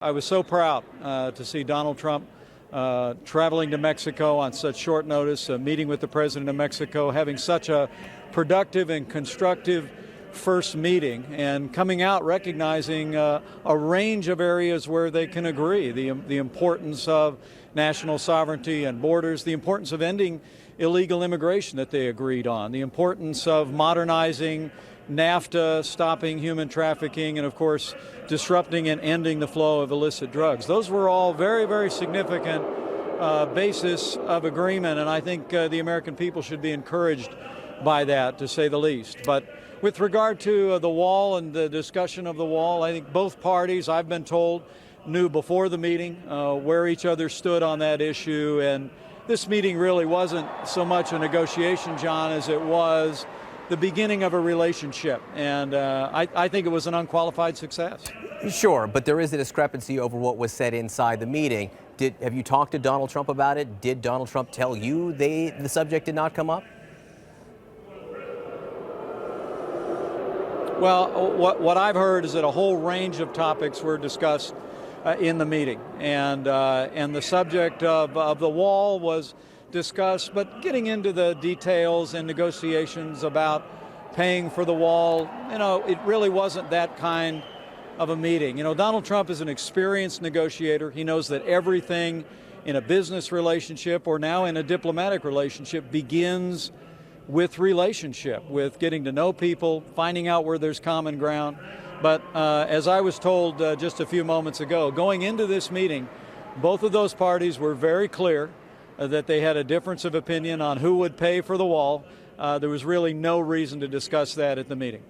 I was so proud to see Donald Trump traveling to Mexico on such short notice, meeting with the President of Mexico, having such a productive and constructive first meeting, and coming out recognizing a range of areas where they can agree. The importance of national sovereignty and borders, the importance of ending illegal immigration that they agreed on, the importance of modernizing NAFTA, stopping human trafficking, and of course disrupting and ending the flow of illicit drugs. Those were all very, very significant basis of agreement, and I think the American people should be encouraged by that, to say the least. But with regard to the wall and the discussion of the wall, I think both parties, I've been told, knew before the meeting where each other stood on that issue, and this meeting really wasn't so much a negotiation, John, as it was the beginning of a relationship, and I think it was an unqualified success. Sure, but there is a discrepancy over what was said inside the meeting. Have you talked to Donald Trump about it? Did Donald Trump tell you the subject did not come up? Well, what I've heard is that a whole range of topics were discussed in the meeting, and the subject of the wall was discussed, but getting into the details and negotiations about paying for the wall, it really wasn't that kind of a meeting. Donald Trump is an experienced negotiator. He knows that everything in a business relationship or now in a diplomatic relationship begins with relationship, with getting to know people, finding out where there's common ground. But as I was told just a few moments ago, going into this meeting, both of those parties were very clear that they had a difference of opinion on who would pay for the wall. There was really no reason to discuss that at the meeting.